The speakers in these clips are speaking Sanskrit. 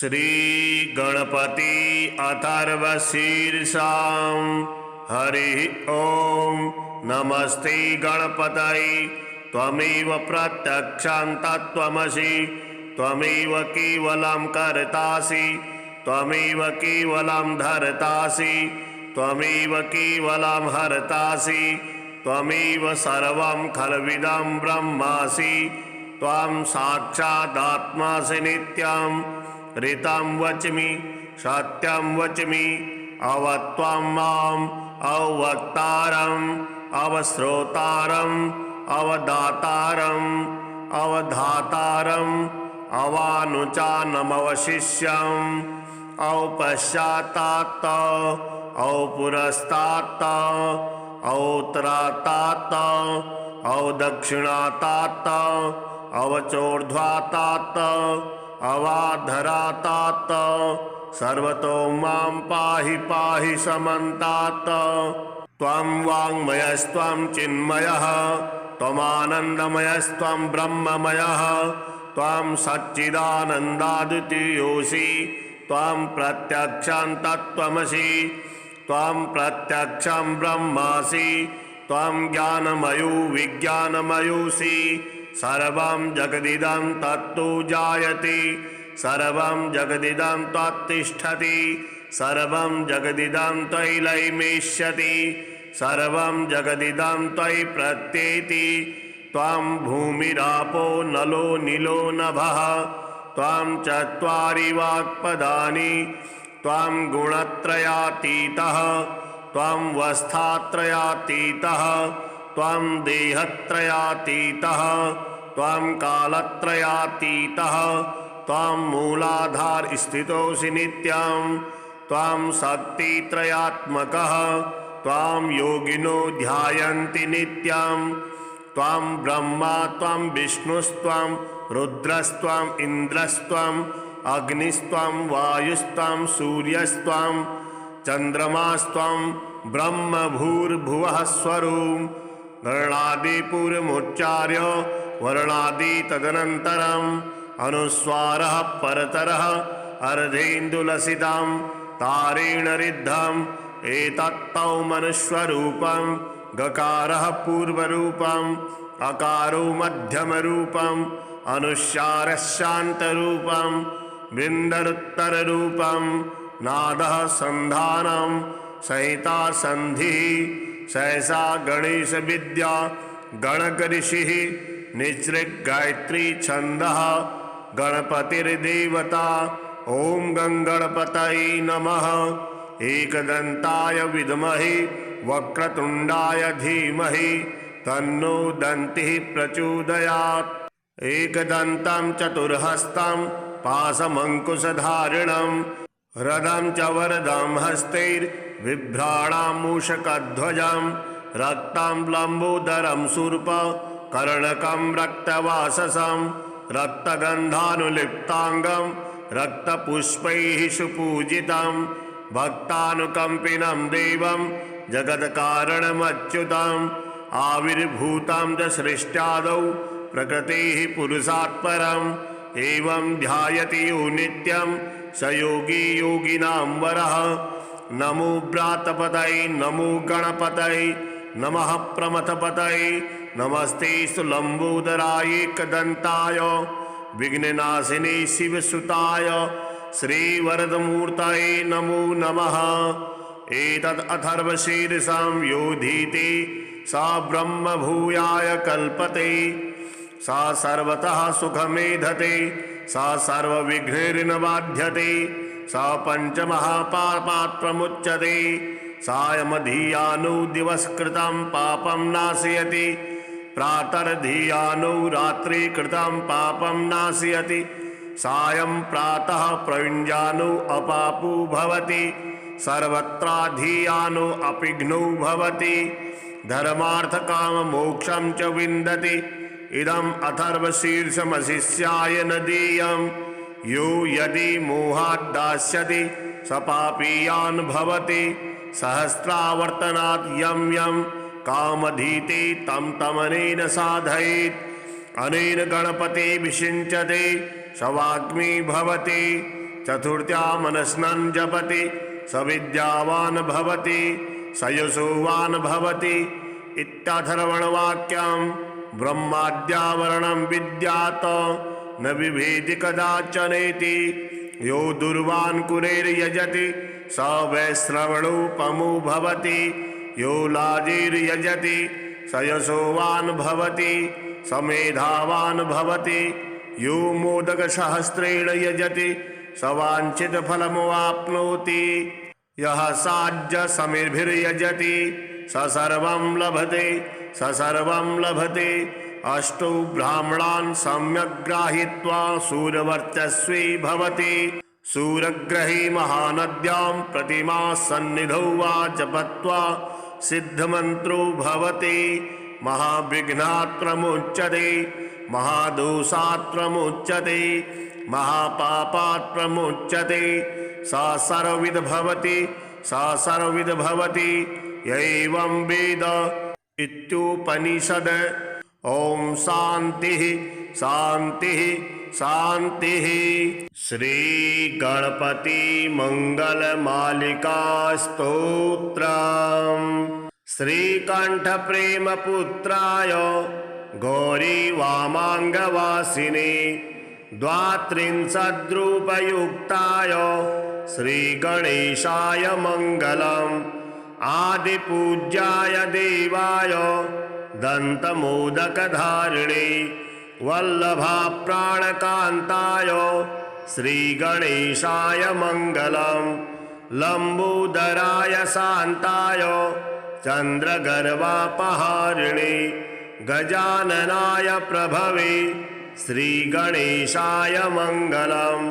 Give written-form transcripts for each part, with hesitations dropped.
श्री गणपति अथर्वशीर्षां हरि ओम नमस्ते गणपतये त्वमेव प्रत्यक्षं तत्त्वमसि त्वमेव केवलं कर्तासि त्वमेव केवलं धर्तासि त्वमेव केवलं हर्तासि त्वमेव सर्वं खल्विदं ब्रह्मासि त्वं साक्षादात्मासि नित्यं ऋतं वच्मि सत्यं वच्मि अवत्वं माम् अवक्तारम् अवश्रोतारम् अवदातारम् अवधातारम् अवानुचानमवशिष्यम् औपश्चात्तात् औपुरस्तात् औत्तरात्तात् औदक्षिणात्तात् अवचोर्ध्वात्तात् अवाधरात्तात् सर्वतो मां पाहि पाहि समन्तात् त्वं वाङ्मयस्त्वं चिन्मयः त्वमानन्दमयस्त्वं ब्रह्ममयः त्वं सच्चिदानन्दाद्वितीयोऽसि त्वं प्रत्यक्षं तत्त्वमसि त्वं प्रत्यक्षं ब्रह्मासि त्वं ज्ञानमयो विज्ञानमयोऽसि सर्वं जगदिदं तत्तु जायते सर्वं जगदिदं त्वत्तिष्ठति सर्वं जगदिदं त्वयि लयमेष्यति सर्वं जगदिदं त्वयि प्रत्येति त्वं भूमिरापो नलो नीलो नभः त्वं चत्वारि वाक्पदानि त्वं गुणत्रयातीतः त्वं वस्थात्रयातीतः त्वं देहत्रयातीतः त्वं कालत्रयातीतः त्वं मूलाधार स्थितोऽसि नित्यं त्वं शक्तित्रयात्मकः त्वं योगिनो ध्यायन्ति नित्यं त्वं ब्रह्मा त्वं विष्णुस्त्वं रुद्रस्त्वं इन्द्रस्त्वं अग्निस्त्वं वायुस्त्वं सूर्यस्त्वं चन्द्रमास्त्वं ब्रह्म भूर्भुवः स्वरूप वर्णादिपूर्वमुच्चार्य वर्णादि तदनन्तरम् अनुस्वारः परतरः अर्धेन्दुलसितं तारेण ऋद्धम् एतत्तौ मनुष्यरूपं गकारः पूर्वरूपम् अकारो मध्यमरूपम् अनुस्वारः शान्तरूपम् बिन्दरुत्तररूपम् नादः सन्धानं संहिता संधिः सहसा गणेश विद्या गणकऋषिः निसृग गायत्री छंदः गणपतिर्देवता ओम गंगणपतये नमः एकदंताय विद्महे वक्रतुंडाय धीमहि तन्नो दन्तिः प्रचोदयात् एकदन्तं चतुर्हस्तं पाशमङ्कुशधारिणं रदं च वरदं हस्तैर्बिभ्राणां मूषकध्वजं रक्तं लम्बोदरं शूर्प कर्णकं रक्तवाससं रक्तगन्धानुलिप्ताङ्गं रक्तपुष्पैः सुपूजितं भक्तानुकम्पिनं देवं जगत्कारणमच्युतम् आविर्भूतं च सृष्ट्यादौ प्रकृतेः पुरुषात् परम् एवं ध्यायति यो नित्यं स योगी योगिनां वरः नमो व्रातपतये नमो गणपतये नमः प्रमथपतये नमस्ते सुलम्बोदराय एकदन्ताय विघ्ननाशिने शिवसुताय श्रीवरदमूर्तये नमो नमः एतद् अथर्वशीर्षं योधीति सा ब्रह्मभूयाय कल्पते सा सर्वतः सुखमेधते सा सर्वविघ्नैर्न बाध्यते सा पञ्चमहापापात् प्रमुच्यते सायमधियानो दिवसकृतं पापं नाशयति प्रातर्धियानो रात्रिकृतं पापं नाशयति सायं प्रातः प्रयुञ्जानो अपापो भवति सर्वत्राधियानो अपिघ्नो भवति धर्मार्थकाममोक्षं च विन्दति इदम् अथर्वशीर्षमशिष्याय न देयं यो यदि मोहात् दास्यति स पापीयान् भवति सहस्रावर्तनात् यं यं कामधीते तं तमनेन साधयेत् अनेन गणपति विषिञ्चते सवाग्मी भवति चतुर्थ्यामनस्नन् जपति स विद्यावान् भवति स यशोवान् भवति इत्याथर्वणवाक्यं ब्रह्माद्यावरणं विद्यात् न बिभेति कदाचनेति यो दुर्वान् कुरेर्यजति स वैश्रवणोपमो भवति यो लाजिर्यजति स यशोवान् भवति स मेधावान् भवति यो मोदकसहस्रेण यजति स वाञ्छितफलमवाप्नोति यः साज्यसमिर्भिर्यजति स सर्वं लभते स सर्वं लभते अष्टौ ब्राह्मणान् सम्यक् गृहीत्वा सूरवर्चस्वी भवति सूरग्रही महानद्यां प्रतिमा सन्निधौ वा जपत्वा सिद्धमन्त्रो भवति महाविघ्नात् प्रमुच्यते महादोषात् प्रमुच्यते महापापात् प्रमुच्यते सा सर्वविद् भवति सा सर्वविद् भवति एवं वेद इत्युपनिषद। ओम शांति शांति शांति। श्री गणपति मंगल मालिका स्तोत्रम्। श्रीकंठ प्रेम पुत्राय गौरी वामांगवासिने द्वात्रिंशद्रूपयुक्ताय श्री गणेशाय मंगलम्। आदिपूज्याय देवाय दन्तमोदकधारिणे वल्लभाप्राणकान्ताय श्री गणेशाय मंगलम्। लंबोदराय शान्ताय चन्द्रगर्वापहारिणे गजाननाय प्रभवे श्री गणेशाय मंगलम्।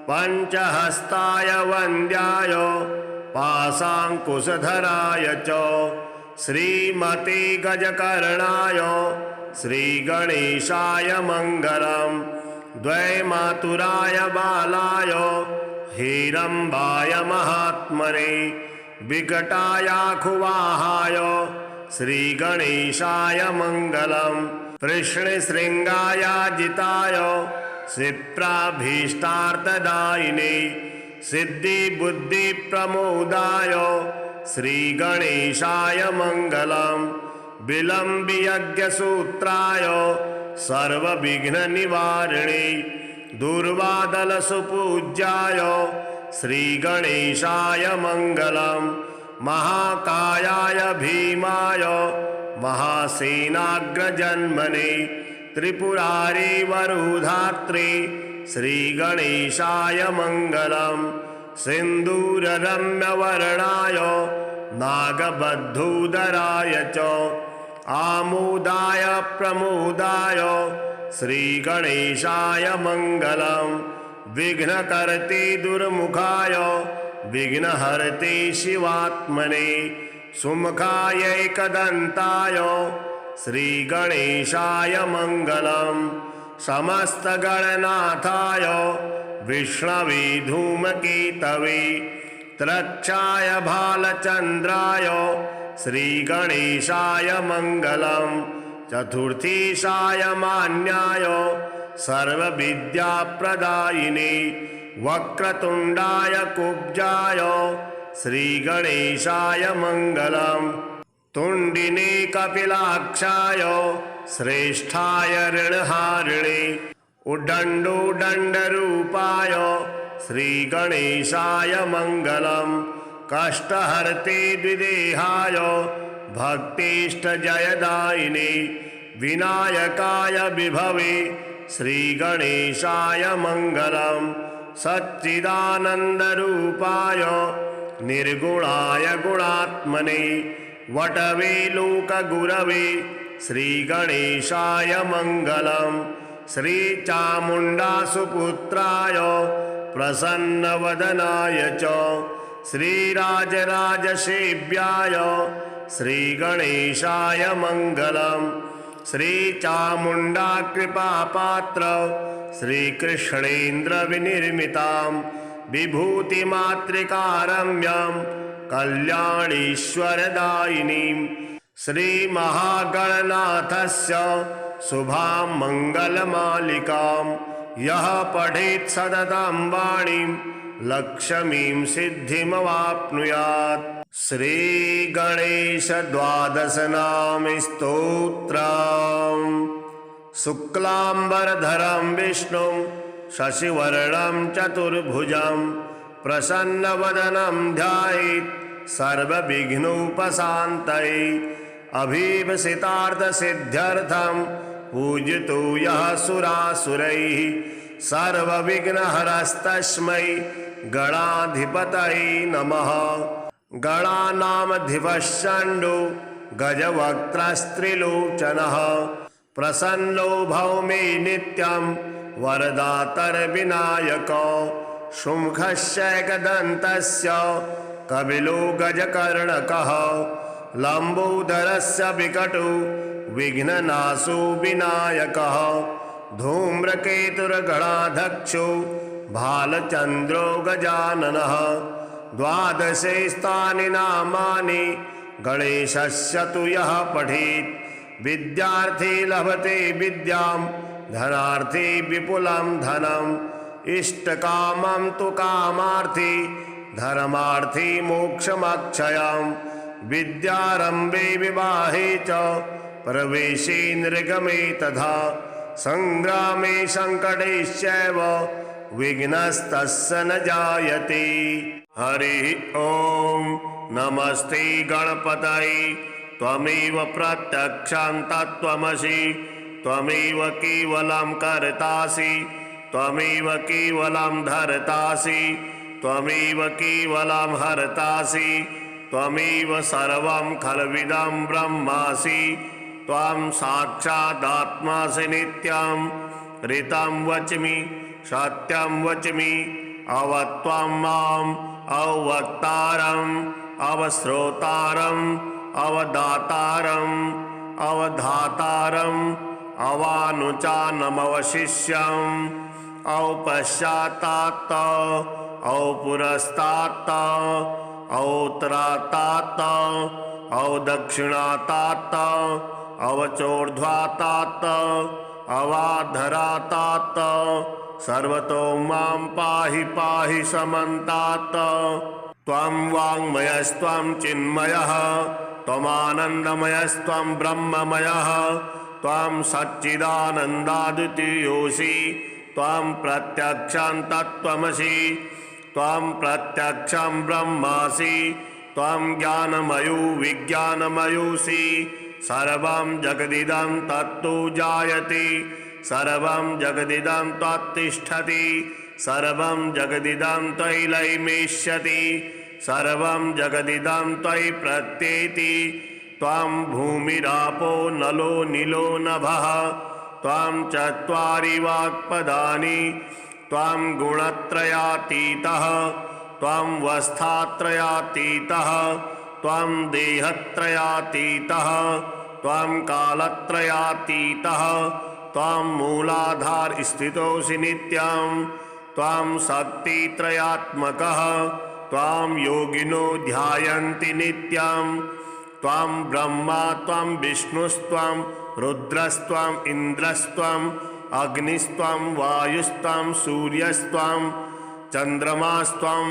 पंचहस्ताय वन्द्याय पाशांकुशधराय च श्रीमते गजकर्णाय श्री गणेशाय मंगलम्। द्वैमातुराय बालाय हिरम्बाय महात्मने विकटायाखुवाहाय श्री गणेशाय मंगलम्। कृष्णशृङ्गायाजिताय क्षिप्राभीष्टार्थदायिने सिद्धिबुद्धिप्रमोदाय श्री गणेशाय मंगलम्। विलम्बियज्ञसूत्राय सर्वविघ्ननिवारिणे दुर्वादलसुपूज्याय श्री गणेशाय मंगलम्। महाकायाय भीमाय महासेनाग्रजन्मने त्रिपुरारी वरुधात्रे श्री गणेशाय मंगलम्। सिन्दूररम्यवर्णाय नागबद्धोदराय च आमोदाय प्रमोदाय श्री गणेशाय मंगलम्। विघ्नकर्ते दुर्मुखाय विघ्नहर्ते शिवात्मने सुमुखायैकदन्ताय श्री गणेशाय मंगलम्। समस्तगणनाथाय विष्णवे धूमकेतवे त्रक्षाय भालचन्द्राय श्री गणेशाय मंगलम्। चतुर्थीशाय मान्याय सर्वविद्याप्रदायिने वक्रतुण्डाय कुब्जाय श्री गणेशाय मंगलम्। तुण्डिने कपिलाक्षाय श्रेष्ठाय ऋणहारिणे उद्दण्डोदण्डरूपाय श्री गणेशाय मंगलम्। कष्टहर्ते द्विदेहाय भक्तिष्टजयदायिने विनायकाय विभवे श्री गणेशाय मंगलम्। सच्चिदानन्दरूपाय निर्गुणाय गुणात्मने वटवे लोकगुरवे श्री गणेशाय मंगलम्। श्री चामुण्डासुपुत्राय प्रसन्नवदनाय च श्रीराजराजसेव्याय श्री गणेशाय मंगलम्। श्री चामुण्डाकृपापात्र श्रीकृष्णेन्द्र विनिर्मितां विभूतिमातृकारम्यं कल्याणीश्वरदायिनीं श्री महागणनाथस्य शुभां मंगलमालिकां यः पठेत् सततं वाणीं लक्ष्मीं सिद्धिमवाप्नुयात्। श्रीगणेश द्वादशनाम स्तोत्रम्। शुक्लाम्बरधरं विष्णुं शशिवर्णं चतुर्भुजं प्रसन्नवदनं ध्यायेत् सर्वविघ्नोपशान्तये। अभीप्सितार्थसिद्ध्यर्थं पूजतो यः सुरासुरैः सर्वविघ्नहरस्तस्मै गणाधिपतये नमः। गणानामधिपश्चण्डो गजवक्त्रस्त्रिलोचनः प्रसन्नो भव मे नित्यं वरदातर्विनायको। शुम्भस्यैकदन्तस्य कपिलो गजकर्णकः लम्बोदरस्य विकटो विघ्ननाशो विनायकः। धूम्रकेतुर्गणाध्यक्षो भालचन्द्रो गजाननः। द्वादशे स्थानि नामानि गणेशस्य तु यः पठेत् विद्यार्थी लभते विद्यां धनार्थी विपुलं धनम्। इष्टकामं तु कामार्थी धर्मार्थी मोक्षमक्षयम्। विद्यारम्भे विवाहे च प्रवेशे निर्गमे तथा संग्रामे संकटेश्चैव विघ्नस्तस्य न जायते। हरि ओम नमस्ते गणपतये। त्वमेव प्रत्यक्षं तत्त्वमसि त्वमेव केवलं कर्तासि त्वमेव केवलं धर्तासि त्वमेव केवलं हर्तासि त्वमेव सर्वं खल्विदं ब्रह्मासि। त्वं साक्षादात्मासि नित्यं ऋतं वच्मि सत्यं वच्मि अवत्वं माम् अवक्तारम् अवश्रोतारम् अवदातारम् अवधातारम् अवानुचानमवशिष्यम् औपश्चात्तात् औपुरस्तात् औत्तरात्तात् औदक्षिणात्तात् अवचोर्ध्वात्तात् अवाधरात्तात् सर्वतो मां पाहि पाहि समन्तात्। त्वं वाङ्मयस्त्वं चिन्मयः त्वमानन्दमयस्त्वं ब्रह्ममयः त्वं सच्चिदानन्दाद्वितीयोऽसि त्वं प्रत्यक्षं तत्त्वमसि त्वं प्रत्यक्षं ब्रह्मासि त्वं ज्ञानमयो विज्ञानमयोऽसि। सर्वं जगदिदं तत्तु जायते सर्वं जगदिदं त्वत्तिष्ठति सर्वं जगदिदं त्वयि लयमेष्यति सर्वं जगदिदं त्वयि प्रत्येति। त्वं भूमिरापो नलो नीलो नभः त्वं चत्वारि वाक्पदानि त्वं गुणत्रयातीतः त्वं वस्थात्रयातीतः त्वं देहत्रयातीतः त्वं कालत्रयातीतः त्वं मूलाधार स्थितोऽसि नित्यं त्वं शक्तित्रयात्मकः त्वं योगिनो ध्यायन्ति नित्यं। त्वं ब्रह्मा त्वं विष्णुस्त्वं रुद्रस्त्वं इन्द्रस्त्वं अग्निस्त्वं वायुस्त्वं सूर्यस्त्वं चन्द्रमास्त्वं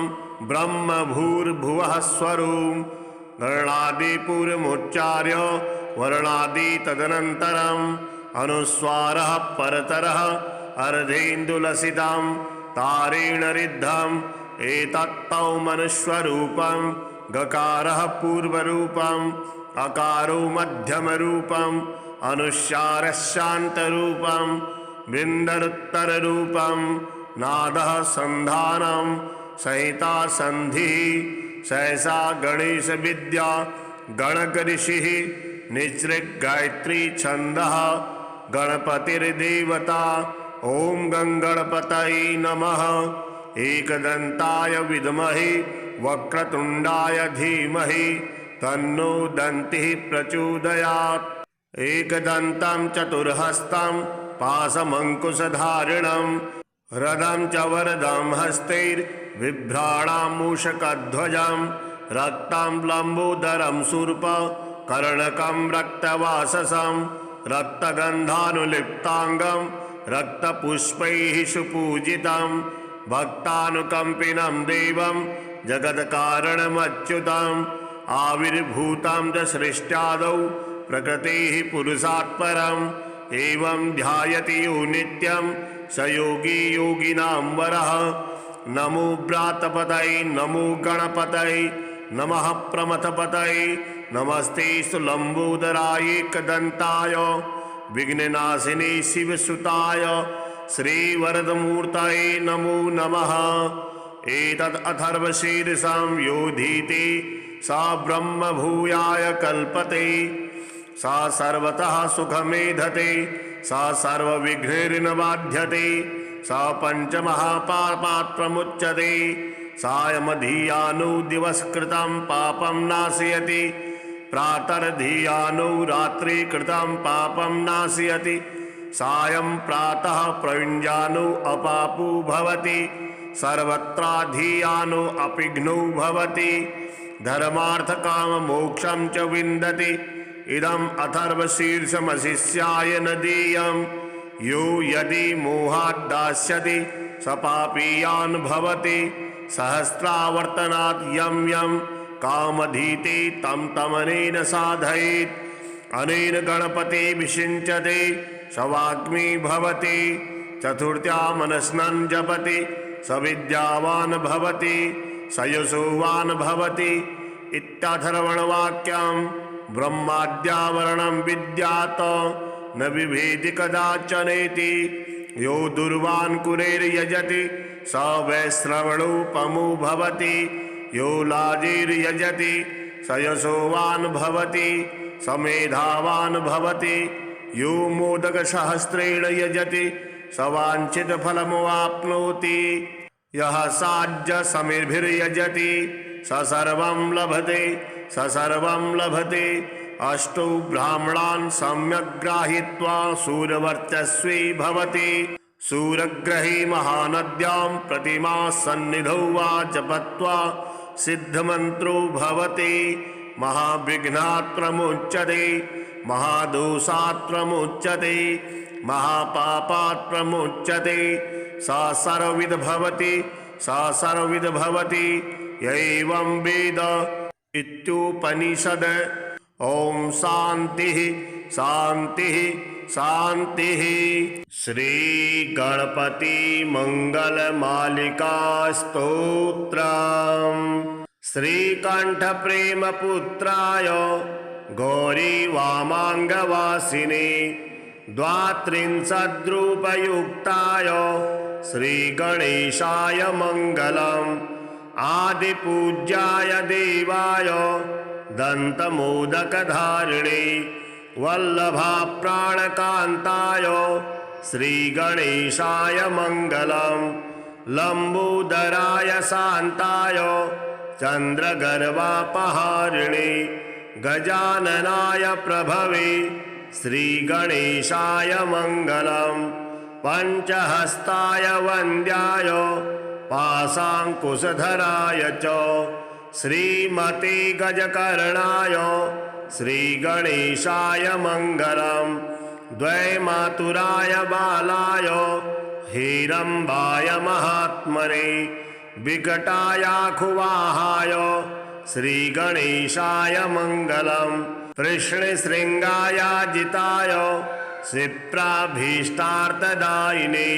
ब्रह्म भूर्भुवः स्वरूपं। गणादिपूर्वमुच्चार्य वर्णादि तदनन्तरम् अनुस्वारः परतरः अर्धेन्दुलसितं तारेण ऋद्धम् एतत्तौ मनुष्यरूपं। गकारः पूर्वरूपम् अकारो मध्यमरूपम् अनुस्वारः शान्तरूपं बिन्दरुत्तररूपं। नादः सन्धानं संहिता संधिः सहसा गणेश विद्या गणकऋषिः निसृगायत्री छन्दः गणपतिर्देवता। ओम गणपतये नमः। एकदन्ताय विद्महे वक्रतुण्डाय धीमहि तन्नो दन्तिः प्रचोदयात्। एकदन्तं चतुर्हस्तं पाशमङ्कुशधारिणं रदं च वरदं हस्तैर्बिभ्राणां मूषकध्वजं रक्तं लम्बोदरं शूर्प कर्णकं रक्तवाससं रक्तगन्धानुलिप्ताङ्गं रक्तपुष्पैः सुपूजितं भक्तानुकम्पिनं देवं जगत्कारणमच्युतम् आविर्भूतं च सृष्ट्यादौ प्रकृतेः पुरुषात् परम् एवं ध्यायति यो नित्यं स योगी योगिनां वरः। नमो व्रातपतये नमो गणपतये नमः प्रमथपतये नमस्ते लंबोदराय एकदन्ताय विघ्ननाशिने शिवसुताय श्रीवरदमूर्तये नमो नमः। एतद् अथर्वशीर्षं योधीते सा ब्रह्म भूयाय कल्पते सा सर्वतः सुखमेधते सा सर्वविघ्नैर्न बाध्यते सा पञ्चमहापापात्प्रमुच्यते सायमधियानो दिवसकृतं पापं नाशयति प्रातर्धियानो रात्रिकृतं पापं नाशयति सायं प्रातः प्रयुञ्जानो अपापो भवति सर्वत्राधियानो अपिघ्नो भवति धर्मार्थकाममोक्षं च विन्दति। इदम् अथर्वशीर्षमशिष्याय न देयं यो यदि मोहाद्दास्यति स पापीयान् भवति सहस्रावर्तनात् यं यं कामधीते तं तमनेन साधयेत् अनेन गणपति विषिञ्चते स वाग्मी भवति चतुर्थ्या मनस्नन् जपति स विद्यावान् भवति स यशोवान् भवति इत्याथर्वणवाक्यं ब्रह्माद्यावरणं विद्यात् न बिभेति कदाचनेति यो दुर्वान् कुरेर्यजति स वैश्रवणोपमो भवति यो लाजिर्यजति स यशोवान् भवति स मेधावान् भवति यो मोदकसहस्रेण यजति स वाञ्छितफलमवाप्नोति यः साज्यसमिर्भिर्यजति स सर्वं लभते स सर्वं लभते। अष्टौ ब्राह्मणान् सम्यक् गृहीत्वा सूरवर्चस्वी भवति सूरग्रही महानद्यां प्रतिमा सन्निधौ वा जपत्वा सिद्धमन्त्रो भवति महाविघ्नात् प्रमुच्यते महादोषात् प्रमुच्यते महापापात् प्रमुच्यते सा सर्वविद भवति सा सर्वविद भवति एवं वेद इत्युपनिषद। ओम शांति शांति शांति। श्री गणपति मंगल मालिका स्तोत्रम्। श्रीकंठ प्रेम पुत्राय गौरी वामांगवासिने द्वात्रिंशद्रूपयुक्ताय श्री गणेशाय मंगलम्। आदिपूज्याय देवाय दन्तमोदकधारिणे वल्लभाप्राणकान्ताय श्रीगणेशाय मङ्गलम्। लम्बोदराय शान्ताय चन्द्रगर्वापहारिणे गजाननाय प्रभवे श्रीगणेशाय मङ्गलम्। पञ्चहस्ताय वन्द्याय पाशाङ्कुशधराय च श्रीमते गजकर्णाय श्रीगणेशाय मङ्गलम्। द्वैमातुराय बालाय हिरम्बाय महात्मने विकटायाखुवाहाय श्रीगणेशाय मङ्गलम्। कृष्णशृङ्गायाजिताय क्षिप्राभीष्टार्थदायिने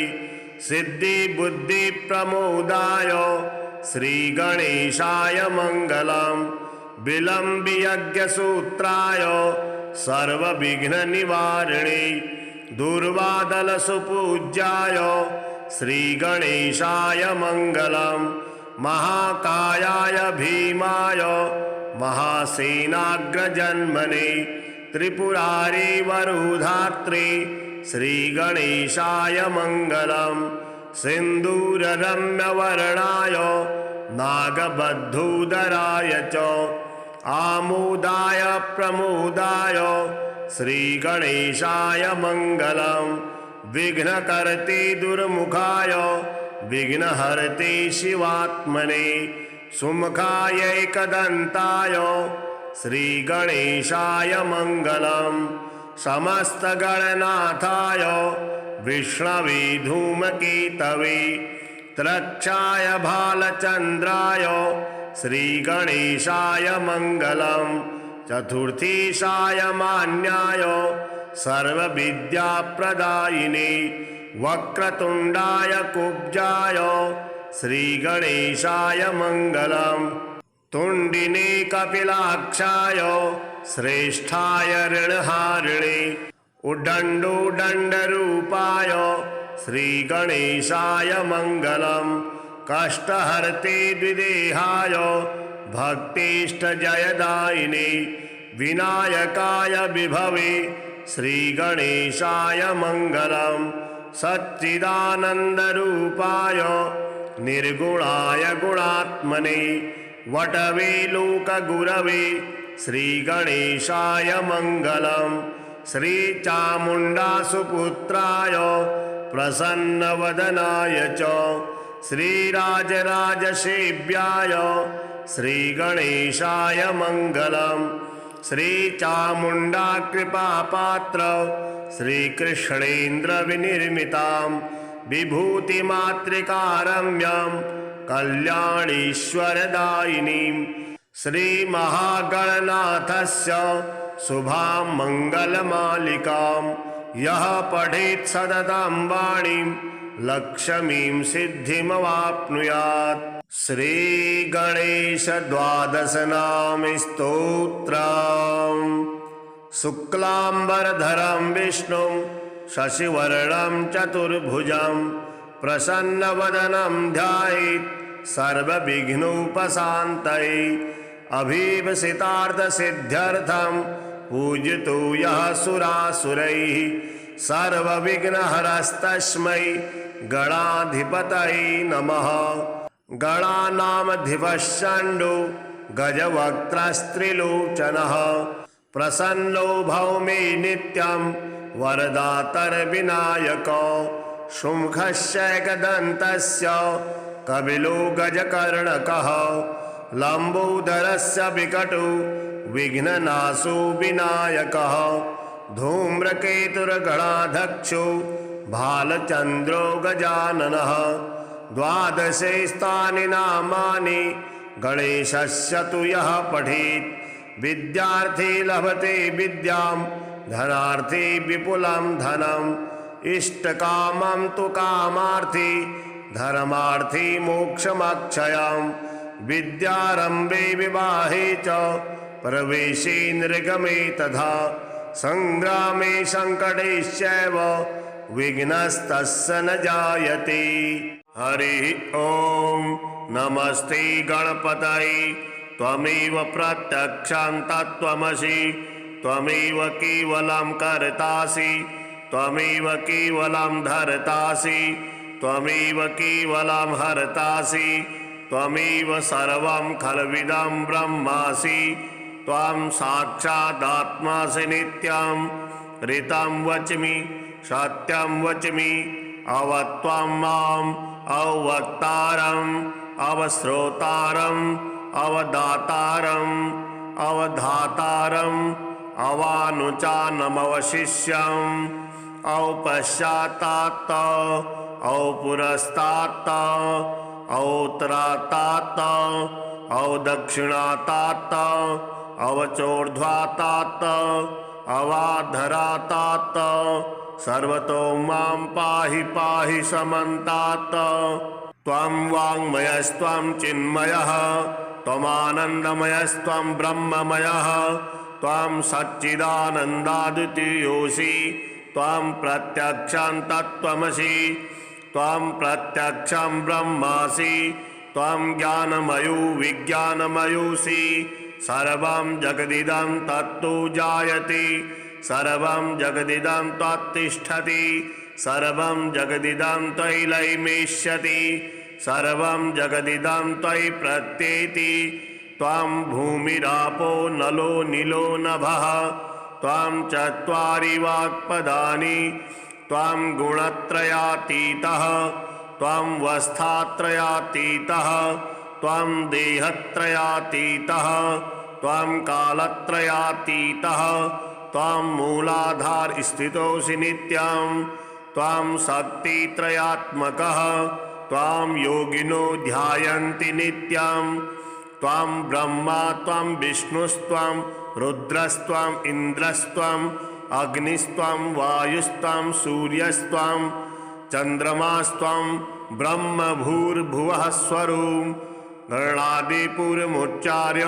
सिद्धिबुद्धिप्रमोदाय श्रीगणेशाय मङ्गलम्। विलम्बियज्ञसूत्राय सर्वविघ्ननिवारिणे दुर्वादलसुपूज्याय श्रीगणेशाय मङ्गलम्। महाकायाय भीमाय महासेनाग्रजन्मने त्रिपुरारी वरुधात्रे श्रीगणेशाय मङ्गलम्। सिन्दूररम्यवर्णाय नागबद्धोदराय च आमोदाय प्रमोदाय श्रीगणेशाय मङ्गलम्। विघ्नकर्ते दुर्मुखाय विघ्नहर्ते शिवात्मने सुमुखायैकदन्ताय श्रीगणेशाय मङ्गलम्। समस्तगणनाथाय विष्णवे धूमकेतवे त्रक्षाय भालचन्द्राय श्रीगणेशाय मङ्गलम् चतुर्थी सायमान्याय सर्वविद्याप्रदायिने वक्रतुण्डाय कुब्जाय श्रीगणेशाय मङ्गलम् तुण्डिने कपिलाक्षाय श्रेष्ठाय ऋणहारिणे उद्दण्डोदण्डरूपाय श्रीगणेशाय मङ्गलम् कष्टहर्ते द्विदेहाय भक्तिष्टजयदायिने विनायकाय विभवे श्रीगणेशाय मङ्गलम् सच्चिदानन्दरूपाय निर्गुणाय गुणात्मने वटवे लोकगुरवे श्रीगणेशाय मङ्गलम् श्रीचामुण्डासुपुत्राय प्रसन्नवदनाय च श्रीराजराजसेव्याय श्रीगणेशाय मङ्गलम् श्रीचामुण्डाकृपापात्र श्रीकृष्णेन्द्रविनिर्मितां विभूतिमातृकारम्यं कल्याणीश्वरदायिनीं श्रीमहागणनाथस्य शुभां मङ्गलमालिकां यः पठेत् सततं वाणीं लक्ष्मीं सिद्धिमवाप्नुयात्। श्रीगणेश द्वादशनाम स्तोत्रम्। शुक्लाम्बरधरं विष्णुं शशिवर्णं चतुर्भुजं प्रसन्नवदनं ध्यायेत् सर्वविघ्नोपशान्तये अभीप्सितार्थसिद्ध्यर्थं पूजतो यः सुरासुरैः सर्वविघ्नहरस्तस्मै गणाधिपतये नमः। गणानामधिपश्चण्डो गजवक्त्रस्त्रिलोचनः प्रसन्नो भव मे नित्यं वरदातर्विनायको शुम्भस्यैकदन्तस्य कपिलो गजकर्णकः लम्बोदरस्य विकटो विघ्ननाशो विनायकः धूम्रकेतुर्गणाध्यक्षो भालचन्द्रो गजाननः। द्वादशे स्थानि नामानि गणेशस्य तु यः पठेत् विद्यार्थी लभते विद्यां धनार्थी विपुलं धनम् इष्टकामं तु कामार्थी धर्मार्थी मोक्षमक्षयम् विद्यारम्भे विवाहे च प्रवेशे निर्गमे तथा संग्रामे संकटेश्चैव विघ्नस्तस्य न जायते। हरि ओम नमस्ते गणपतये त्वमेव प्रत्यक्षं तत्त्वमसि त्वमेव केवलं कर्तासि त्वमेव केवलं धर्तासि त्वमेव केवलं हर्तासि त्वमेव सर्वं खल्विदं ब्रह्मासि त्वं साक्षादात्मासि नित्यं ऋतं वच्मि सत्यं वच्मि अवत्वं माम् अवक्तारम् अवश्रोतारम् अवदातारम् अवधातारम् अवानुचानमवशिष्यम् औपश्चात्तात् औपुरस्तात् औत्तरात्तात् औदक्षिणात्तात् अवचोर्ध्वात्तात् अवाधरात्तात् सर्वतो मां पाहि पाहि समन्तात्। त्वं वाङ्मयस्त्वं चिन्मयः त्वमानन्दमयस्त्वं ब्रह्ममयः त्वं सच्चिदानन्दाद्वितीयोऽसि त्वं प्रत्यक्षं तत्त्वमसि त्वं प्रत्यक्षं ब्रह्मासि त्वं ज्ञानमयो विज्ञानमयोऽसि सर्वं जगदिदं तत्तु जायते सर्वं जगदिदं त्वत्तिष्ठति सर्वं जगदिदं त्वयि लयमेष्यति सर्वं जगदिदं त्वयि प्रत्येति त्वं भूमिरापो नलो नीलो नभः त्वं चत्वारि वाक्पदानि त्वं गुणत्रयातीतः त्वं वस्थात्रयातीतः त्वं देहत्रयातीतः त्वं कालत्रयातीतः त्वं मूलाधार स्थितोऽसि नित्यं त्वां शक्तित्रयात्मकः त्वां योगिनो ध्यायन्ति नित्यं त्वां ब्रह्मा त्वां विष्णुस्त्वां रुद्रस्त्वाम् इन्द्रस्त्वाम् अग्निस्त्वां वायुस्त्वां सूर्यस्त्वां चन्द्रमास्त्वां ब्रह्म भूर्भुवः स्वरूं गणादिपूर्वमुच्चार्य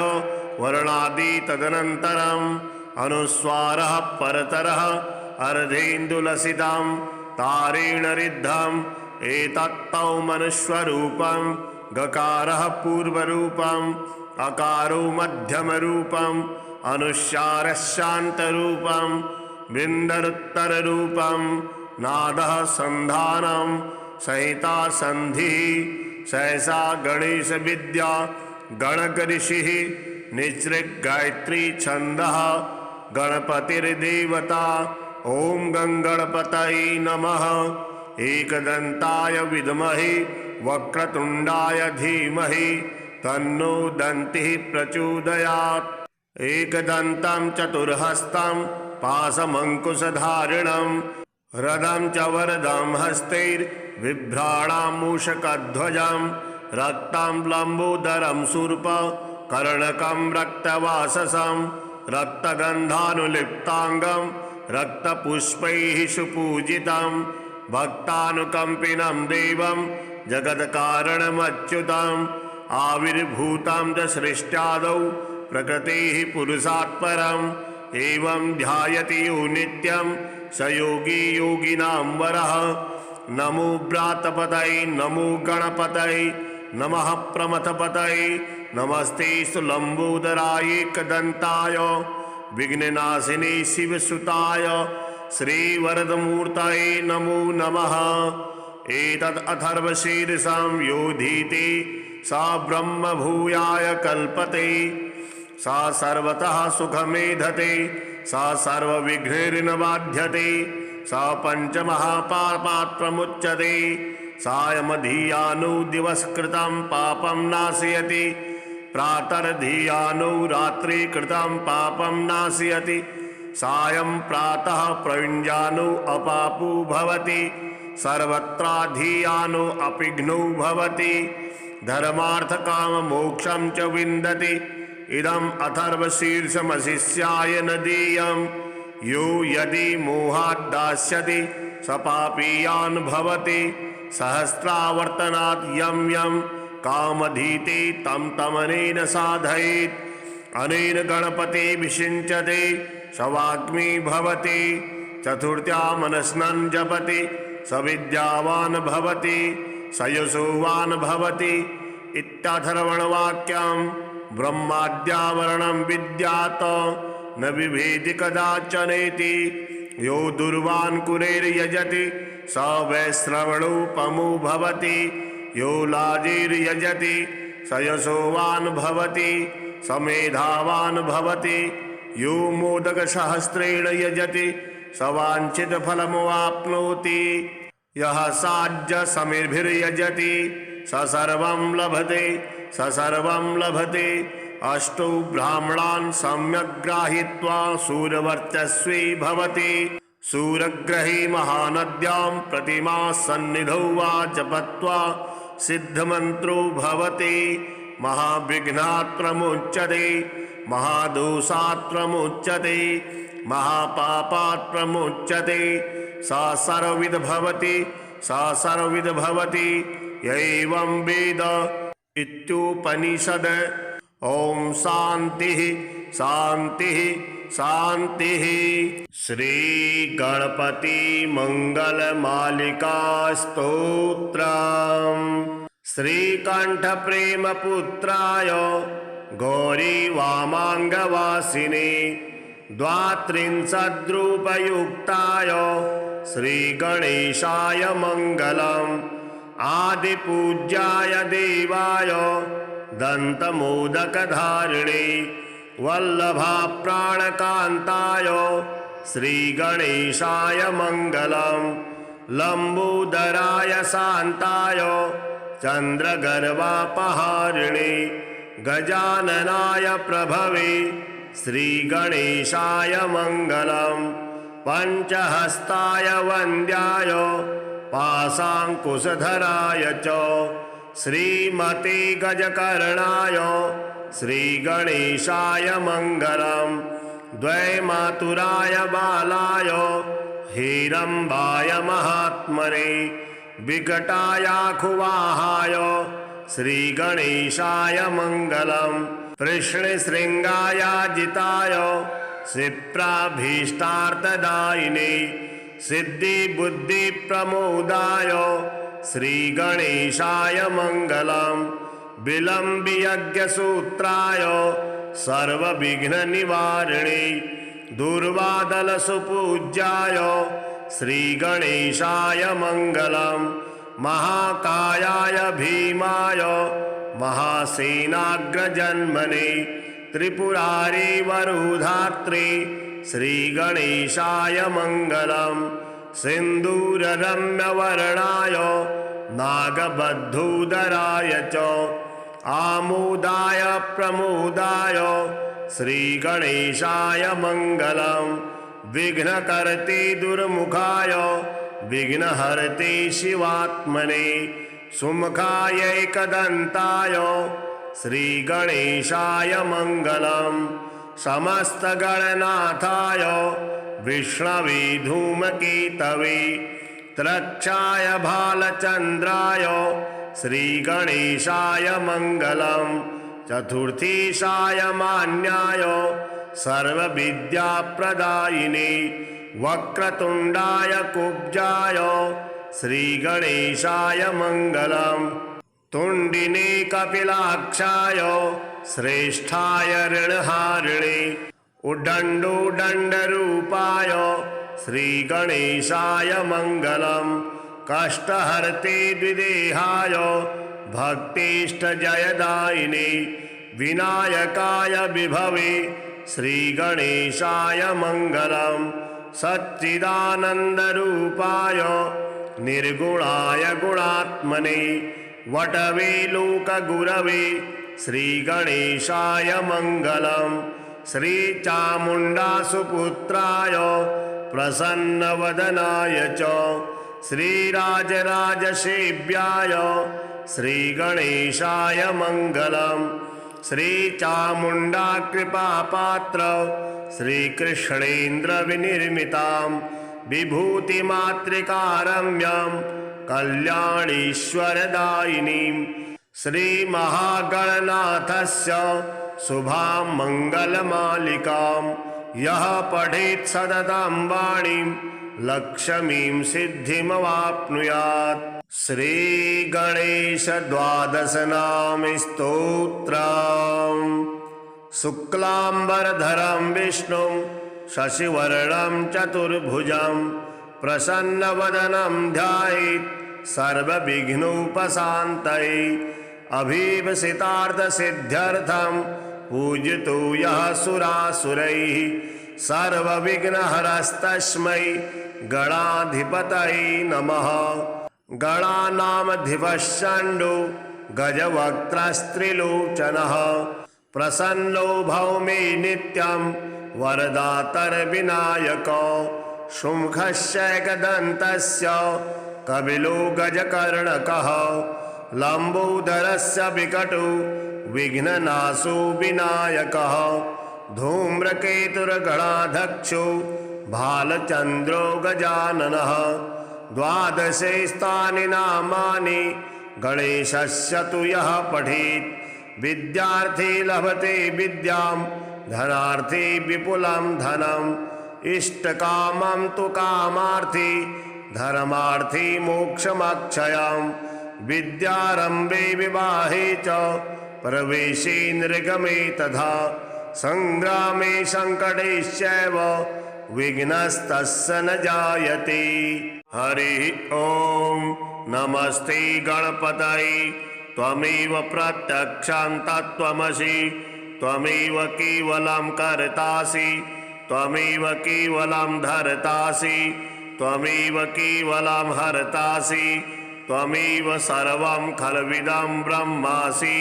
वर्णादि तदनन्तरम् अनुस्वारः परतरः अर्धेन्दुलसितां तारेण रिद्धम् एतत्तौ मनुष्यरूपं गकारः पूर्वरूपम् अकारो मध्यमरूपम् अनुस्वारः शान्तरूपं बिन्दरुत्तररूपं नादः सन्धानं संहिता संधिः सहसा गणेश विद्या गणकऋषिः निसृगायत्री छन्दः गणपतिर्देवता ओं गणपतये नमः। एकदन्ताय विद्महे वक्रतुण्डाय धीमहि तन्नो दन्तिः प्रचोदयात्। एकदन्तं चतुर्हस्तं पाशमङ्कुशधारिणं रदं च वरदं हस्तैर्बिभ्राणां मूषकध्वजं रक्तं लम्बोदरं शूर्प कर्णकं रक्तवाससं रक्तगन्धानुलिप्ताङ्गं रक्तपुष्पैः सुपूजितं भक्तानुकम्पिनं देवं जगत्कारणमच्युतम् आविर्भूतं च सृष्ट्यादौ प्रकृतेः पुरुषात् परम् एवं ध्यायति यो नित्यं स योगी योगिनां वरः। नमो व्रातपतये नमो गणपतये नमः प्रमथपतये नमस्ते सुलम्बोदराय एकदन्ताय विघ्ननाशिने शिवसुताय श्रीवरदमूर्तये नमो नमः। एतद् अथर्वशीर्षं योधीति सा ब्रह्म भूयाय कल्पते सा सर्वतः सुखमेधते सा सर्वविघ्नैर्न बाध्यते सा पञ्चमहापापात्प्रमुच्यते सायमधियानो दिवसकृतं पापं नाशयति प्रातर्धियानो रात्रि कृतं पापं नाशयति सायं प्रातः प्रयुञ्जानो अपापो भवति सर्वत्राधियानो अपिघ्नो भवति धर्मार्थकाममोक्षं च विन्दति। इदम् अथर्वशीर्षमशिष्याय न देयं यो यदि मोहात् दास्यति स पापीयान् भवति सहस्रावर्तनात् यं यं कामधीते तं तमनेन साधयेत् अनेन गणपते विषिञ्चते स वाग्मी भवति चतुर्थ्या मनस्नन् जपति स विद्यावान् भवति स यशोवान् भवति इत्याथर्वणवाक्यं ब्रह्माद्यावरणं विद्यात् न बिभेति कदाचनेति यो दुर्वान् कुरेर्यजति स वैश्रवणोपमो भवति यो लाजिर्यजति स यशोवान् भवति स मेधावान् भवति यो मोदकसहस्रेण यजति स वाञ्छितफलमवाप्नोति यः साज्यसमिर्भिर्यजति स सर्वं लभते स सर्वं लभते। अष्टौ ब्राह्मणान् सम्यक् गृहीत्वा सूरवर्चस्वी भवति सूरग्रही महानद्यां प्रतिमा सन्निधौ वा जपत्वा सिद्धमन्त्रो भवति महाविघ्नात् प्रमुच्यते महादोषात् प्रमुच्यते महापापात् प्रमुच्यते सा सर्वविद भवति सा सर्वविद भवति एवं वेद इत्युपनिषद। ओम शांतिः शांतिः शांतिः। श्री गणपति मंगल मालिका स्तोत्रम्। श्रीकंठ प्रेम पुत्राय गौरी वामांगवासिने द्वात्रिंशद्रूपयुक्ताय श्री गणेशाय मंगलम्। आदिपूज्याय देवाय दन्तमोदकधारिणे वल्लभाप्राणकान्ताय श्रीगणेशाय मङ्गलम्। लम्बोदराय शान्ताय चन्द्रगर्वापहारिणे गजाननाय प्रभवे श्रीगणेशाय मङ्गलम्। पंचहस्ताय वन्द्याय पाशांकुशधराय च श्रीमते गजकर्णाय श्रीगणेशाय मङ्गलम्। द्वैमातुराय बालाय हिरम्बाय महात्मने विकटायाखुवाहाय श्रीगणेशाय मङ्गलम्। कृष्णशृङ्गायाजिताय क्षिप्राभीष्टार्थदायिने सिद्धिबुद्धिप्रमोदाय श्रीगणेशाय मङ्गलम्। विलम्बियज्ञसूत्राय सर्वविघ्ननिवारिणे दुर्वादलसुपूज्याय श्रीगणेशाय मङ्गलम्। महाकायाय भीमाय महासेनाग्रजन्मने त्रिपुरारी वरुधात्री श्रीगणेशाय मङ्गलम्। सिन्दूररम्यवर्णाय नागबद्धूधराय च आमोदाय प्रमोदाय श्रीगणेशाय मङ्गलम्। विघ्नकर्ते दुर्मुखाय विघ्नहर्ते शिवात्मने सुमुखायैकदन्ताय श्रीगणेशाय मङ्गलम्। समस्तगणनाथाय विष्णवे धूमकेतवे त्रक्षाय भालचन्द्राय श्रीगणेशाय मङ्गलम्। चतुर्थीशाय मान्याय सर्वविद्याप्रदायिने वक्रतुण्डाय कुब्जाय श्रीगणेशाय मङ्गलम्। तुण्डिने कपिलाक्षाय श्रेष्ठाय ऋणहारिणे उद्दण्डोदण्डरूपाय श्रीगणेशाय मङ्गलम्। कष्टहर्ते द्विदेहाय भक्तिष्टजयदायिने विनायकाय विभवे श्रीगणेशाय मङ्गलम्। सच्चिदानन्दरूपाय निर्गुणाय गुणात्मने वटवे लोकगुरवे श्रीगणेशाय मङ्गलम्। श्रीचामुण्डासुपुत्राय प्रसन्नवदनाय च श्रीराजराजसेव्याय श्रीगणेशाय मङ्गलम्। श्रीचामुण्डाकृपापात्र श्रीकृष्णेन्द्रविनिर्मितां विभूतिमातृकारम्यं कल्याणीश्वरदायिनीं श्रीमहागणनाथस्य शुभां मङ्गलमालिकां यः पठेत् सततं वाणीं लक्ष्मीं सिद्धिमवाप्नुयात्। श्रीगणेशद्वादशनाम स्तोत्रम्। शुक्लाम्बरधरं विष्णुं शशिवर्णं चतुर्भुजं प्रसन्नवदनं ध्यायेत् सर्वविघ्नोपशान्तये। अभीप्सितार्थसिद्ध्यर्थं पूजितो यः सुरासुरैः सर्वविघ्नहरस्तस्मै गणाधिपतये नमः। गणानामधिपश्चण्डो गजवक्त्रस्त्रिलोचनः प्रसन्नो भव मे नित्यं वरदातर्विनायको शुम्भस्यैकदन्तस्य कपिलो गजकर्णकः लम्बोदरस्य विकटो विघ्ननाशो विनायकः धूम्रकेतुर्गणाध्यक्षो भालचन्द्रो गजाननः। द्वादशे स्थानि नामानि गणेशस्य तु यः पठेत् विद्यार्थी लभते विद्यां धनार्थी विपुलं धनम् इष्टकामं तु कामार्थी धर्मार्थी मोक्षमक्षयम्। विद्यारम्भे विवाहे च प्रवेशे निर्गमे तथा संग्रामे संकटेश्चैव विघ्नस्तस्य न जायते। हरि ओम नमस्ते गणपतये त्वमेव प्रत्यक्षं तत्त्वमसि त्वमेव केवलं कर्तासि त्वमेव केवलं धर्तासि त्वमेव केवलं हर्तासि त्वमेव सर्वं खल्विदं ब्रह्मासि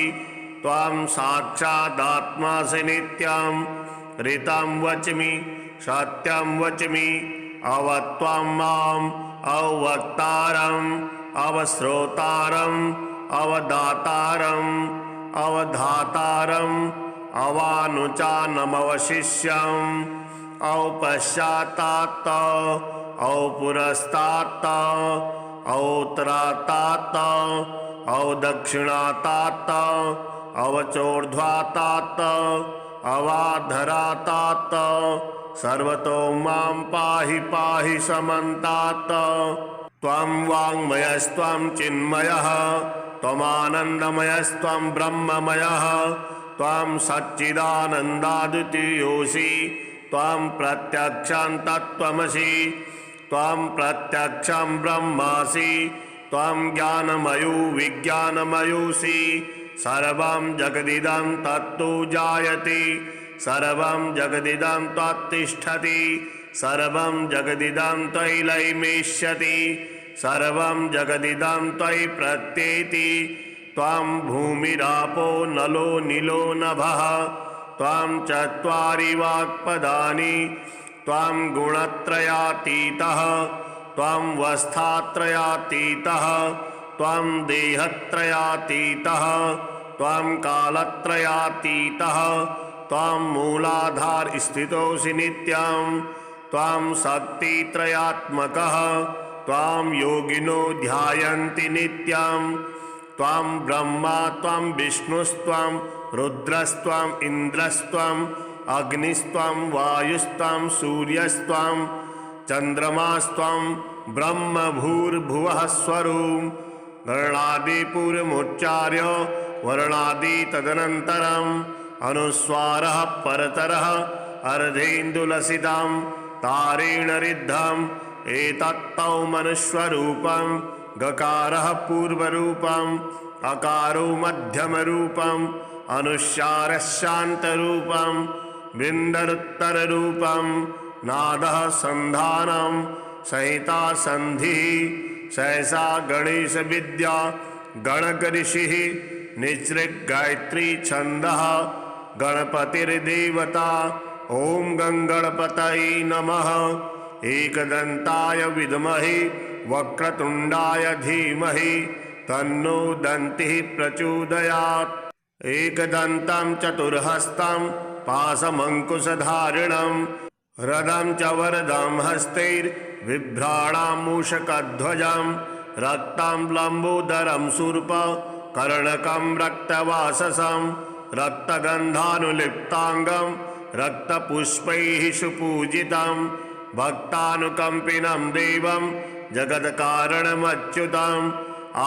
त्वं साक्षादात्मासि नित्यं ऋतं वच्मि सत्यं वच्मि अवत्वं माम् अवक्तारम् अवश्रोतारम् अवदातारम् अवधातारम् अवानुचानमवशिष्यम् औपश्चात्तात् औपुरस्तात् औत्तरात्तात् औदक्षिणात्तात् अवचोर्ध्वात्तात् अवाधरात्तात् सर्वतो मां पाहि पाहि समन्तात्। त्वं वाङ्मयस्त्वं चिन्मयः त्वमानन्दमयस्त्वं ब्रह्ममयः त्वं सच्चिदानन्दाद्वितीयोऽसि त्वं प्रत्यक्षं तत्त्वमसि त्वं प्रत्यक्षं ब्रह्मासि त्वं ज्ञानमयो विज्ञानमयोऽसि सर्वं जगदिदं तत्तु जायते सर्वं जगदिदं त्वत्तिष्ठति सर्वं जगदिदं त्वयि लयमेष्यति सर्वं जगदिदं त्वयि प्रत्येति त्वं भूमिरापो नलो नीलो नभः त्वं चत्वारि वाक्पदानि त्वं गुणत्रयातीतः त्वं वस्थात्रयातीतः त्वं देहत्रयातीतः त्वं कालत्रयातीतः त्वं मूलाधार स्थितोऽसि नित्यं त्वं शक्तित्रयात्मकः त्वं योगिनो ध्यायन्ति नित्यं त्वं ब्रह्मा त्वं विष्णुस्त्वं रुद्रस्त्वं इन्द्रस्त्वं अग्निस्त्वं वायुस्त्वं सूर्यस्त्वं चन्द्रमास्त्वं ब्रह्म भूर्भुवः स्वरूप वर्णादिपूर्वमुच्चार्य वर्णादि तदनन्तरम् अनुस्वारः परतरः अर्धेन्दुलसितं तारेण रिद्धम् एतत्तौ मनुष्वरूपं गकारः पूर्वरूपम् अकारो मध्यमरूपम् अनुस्वारः शान्तरूपम् बिन्दरुत्तररूपम् नादः सन्धानं संहिता संधिः सहसा गणेश विद्या गणकऋषिः निसृक् गायत्री छन्दः गणपतिर्देवता ओम गंगणपतये नमः। एकदंताय विद्महे वक्रतुंडाय धीमहि तन्नो दन्तिः प्रचोदयात्। एकदन्तं चतुर्हस्तं पाशमङ्कुशधारिणं रदं च वरदं हस्तैर्बिभ्राणां मूषकध्वजं रक्तं लम्बोदरं शूर्प कर्णकं रक्तवाससं रक्तगन्धानुलिप्ताङ्गं रक्तपुष्पैः सुपूजितं भक्तानुकम्पिनं देवं जगत्कारणमच्युतम्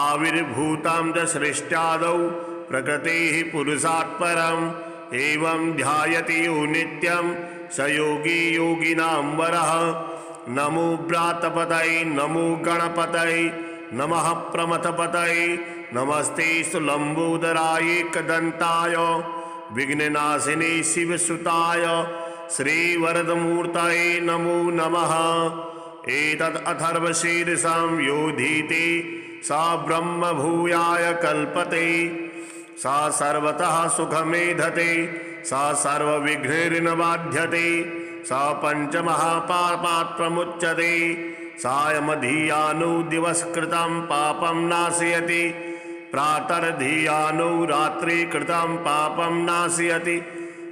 आविर्भूतं च सृष्ट्यादौ प्रकृतेः पुरुषात् परम् एवं ध्यायति यो नित्यं स योगी योगिनां वरः। नमो व्रातपतये नमो गणपतये नमः प्रमथपतये नमस्ते सुलम्बोदराय एकदन्ताय विघ्ननाशिने शिवसुताय श्रीवरदमूर्तये नमो नमः। एतद् अथर्वशीर्षं योधीते सा ब्रह्मभूयाय कल्पते सा सर्वतः सुखमेधते सा सर्वविघ्नैर्न बाध्यते सा पञ्चमहापापात् प्रमुच्यते सायमधियानो दिवसकृतं पापं नाशयति प्रातर्धियानो रात्रिकृतं पापं नाशयति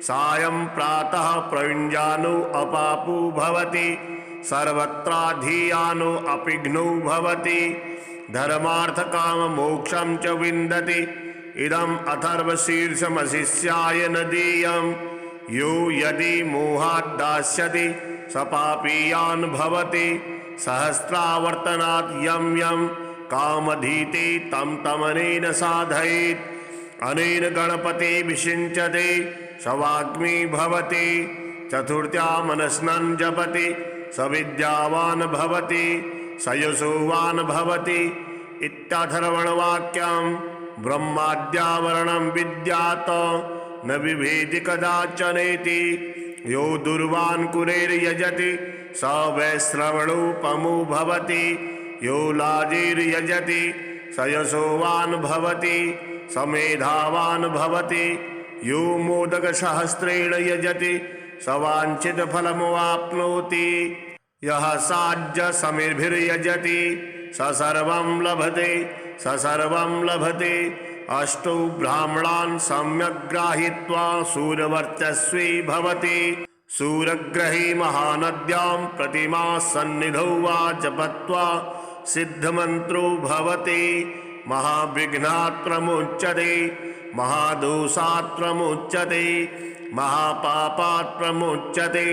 सायं प्रातः प्रयुञ्जानो अपापो भवति सर्वत्राधियानो अपिघ्नो भवति धर्मार्थकाममोक्षं च विन्दति। इदम् अथर्वशीर्षमशिष्याय न देयं यो यदि मोहात् दास्यति स पापीयान् भवति सहस्रावर्तनात् यं यं कामधीते तं तमनेन साधयेत् अनेन गणपति विषिञ्चते स वाग्मी भवति चतुर्थ्या मनस्नन् जपति स विद्यावान् भवति स यशोवान् भवति इत्याथर्वणवाक्यं ब्रह्माद्यावरणं विद्यात् न बिभेति कदाचनेति यो दुर्वान् कुरेर्यजति स वैश्रवणोपमो भवति यो लाजिर्यजति स यशोवान् भवति स मेधावान् भवति यो मोदकसहस्रेण यजति स वाञ्छितफलमवाप्नोति। यः साज्य समिर्भिर्यजति स सर्वं लभते स सर्वं लभते। अष्टौ ब्राह्मणान् सम्यक् गृहीत्वा सूरवर्चस्वी भवति। सूरग्रही महानद्यां प्रतिमा सन्निधौ वा जपत्वा सिद्धमन्त्रो भवति। महाविघ्नात् प्रमुच्यते महादोषात् प्रमुच्यते महापापात् प्रमुच्यते।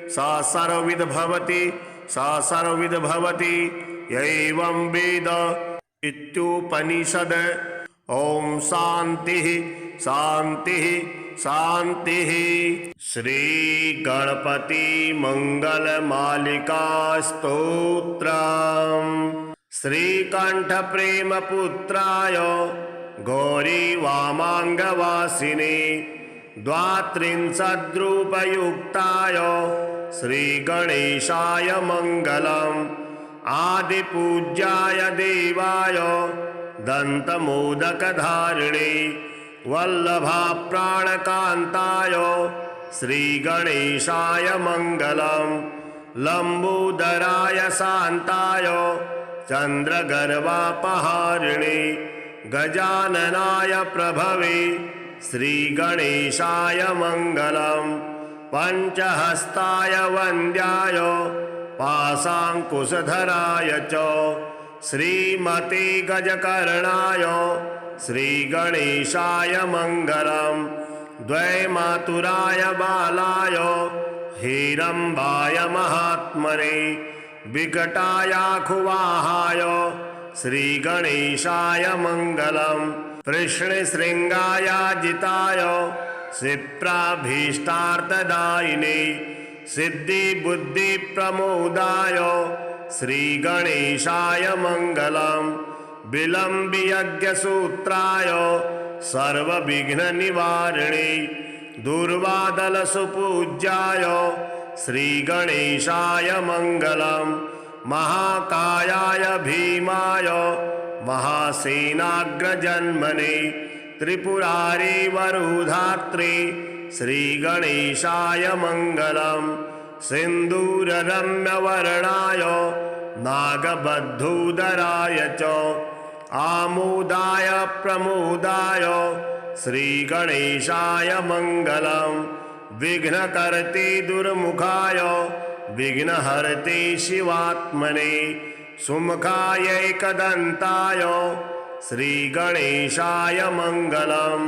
सा सर्वविद् भवति सा सर्वविद् भवति एवं वेद इत्युपनिषद। ओम शांतिः शांतिः शांतिः। श्री गणपति मंगल मालिका स्तोत्रम्। श्रीकंठ प्रेम पुत्राय गौरी वामांगवासिने द्वात्रिंशद्रूपयुक्ताय श्री गणेशाय मंगलम्। आदिपूज्याय देवाय दंतमोदकधारिणे वल्लभा प्राणकांताय श्री गणेशाय मंगलम्। लंबोदराय शांताय चंद्रगर्वापहारिणे गजाननाय प्रभवे श्री गणेशाय मंगलम्। पंचहस्ताय वन्द्याय पाशांकुशधराय च श्रीमते गजकर्णाय श्री गणेशाय मंगलम्। द्वैमातुराय बालाय हिरंबाय महात्मने विकटायाखुवाहाय श्री गणेशाय मंगलम्। कृष्णशृंगायाजिताय क्षिप्राभीष्टार्थदायिने सिद्धिबुद्धिप्रमोदाय श्री गणेशाय मंगलम्। विलम्बियज्ञसूत्राय सर्वविघ्ननिवारिणे दुर्वादलसुपूज्याय श्री गणेशाय मंगलम्। महाकायाय भीमाय महासेनाग्रजन्मने त्रिपुरारी वरुधात्री श्री गणेशाय मंगलम्। सिन्दूररम्यवर्णाय नागबद्धूधराय च आमोदाय प्रमोदाय श्री गणेशाय मंगलम्। विघ्नकर्ते दुर्मुखाय विघ्नहर्ते शिवात्मने सुमुखायैकदन्ताय श्री गणेशाय मंगलम्।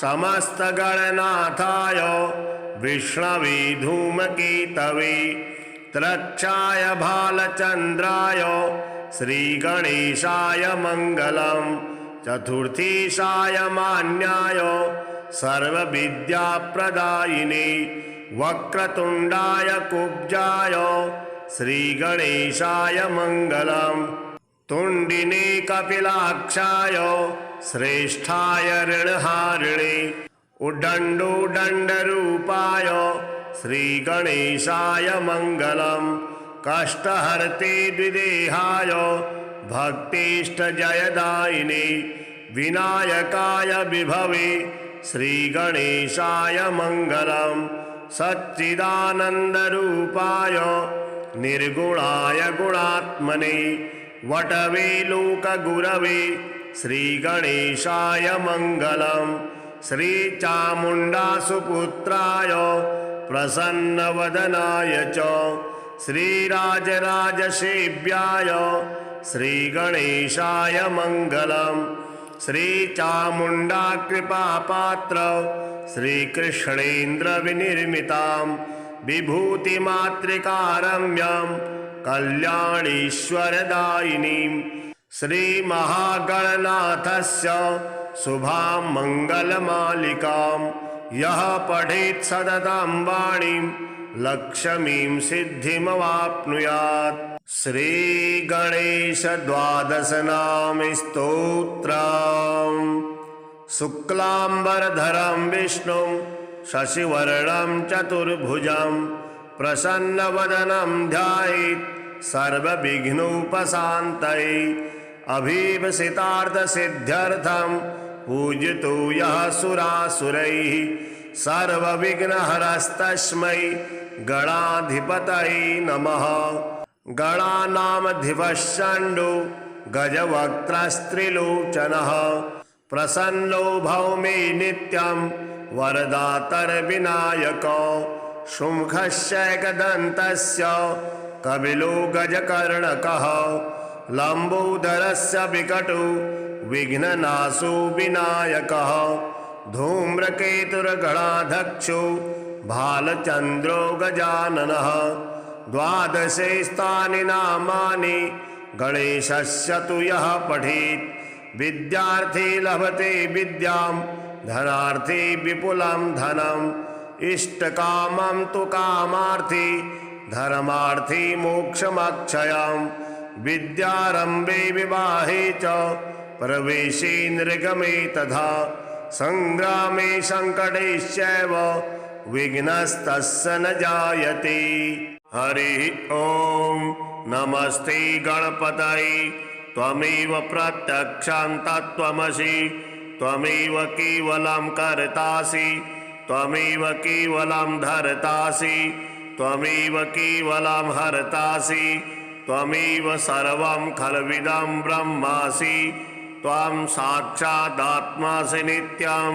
समस्तगणनाथाय विष्णवे धूमकेतवे त्रक्षाय भालचन्द्राय श्री गणेशाय मंगलम्। चतुर्थीशाय मान्याय सर्वविद्याप्रदायिने वक्रतुण्डाय कुब्जाय श्री गणेशाय मंगलम्। तुण्डिने कपिलाक्षाय श्रेष्ठाय ऋणहारिणे उद्दण्डोदण्डरूपाय श्री गणेशाय मंगलम्। कष्टहर्ते द्विदेहाय भक्तिष्टजयदायिने विनायकाय विभवे श्री गणेशाय मंगलम्। सच्चिदानन्दरूपाय निर्गुणाय गुणात्मने वटवे लोकगुरवे श्री गणेशाय मंगलम्। श्री चामुण्डासुपुत्राय प्रसन्नवदनाय च श्रीराजराजसेव्याय श्री गणेशाय मंगलम्। श्री चामुण्डा कृपापात्र श्रीकृष्णेन्द्र विनिर्मितां विभूतिमातृकारम्यं कल्याणीश्वरदायिनीं श्री महागणनाथस्य शुभां मंगलमालिकां यः पठेत् सततं वाणीं लक्ष्मीं सिद्धिमवाप्नुयात्। श्री गणेश द्वादश नाम स्तोत्रम्। शुक्लांबरधरं विष्णुं शशिवर्णं चतुर्भुजं प्रसन्नवदनं ध्यायेत् सर्वविघ्नोपशान्तये। अभीप्सितार्थसिद्ध्यर्थं पूजतो यः सुरासुरैः सर्वविघ्नहरस्तस्मै गणाधिपतये नमः। गणानामधिपश्चाण्डो गजवक्त्रस्त्रिलोचनः प्रसन्नो भव मे नित्यं वरदातर्विनायको शुम्भस्यैकदन्तस्य कपिलो गजकर्णकः लम्बोदरस्य विकटो विघ्ननाशो विनायकः धूम्रकेतुर्गणाध्यक्षो भालचन्द्रो गजाननः द्वादशे स्थानि नामानि गणेशस्य तु यः पठेत् विद्यार्थी लभते विद्यां धनार्थी विपुलं धनम् इष्टकामं तु कामार्थी धर्मार्थी मोक्षमक्षयम् विद्यारम्भे विवाहे च प्रवेशे निर्गमे तथा संग्रामे संकटेश्चैव विघ्नस्तस्य न जायते। हरि ओम नमस्ते गणपतये त्वमेव प्रत्यक्षं तत्त्वमसि त्वमेव केवलं कर्तासि त्वमेव केवलं धर्तासि त्वमेव केवलं हर्तासि त्वमेव सर्वं खल्विदं ब्रह्मासि त्वं साक्षादात्मासि नित्यं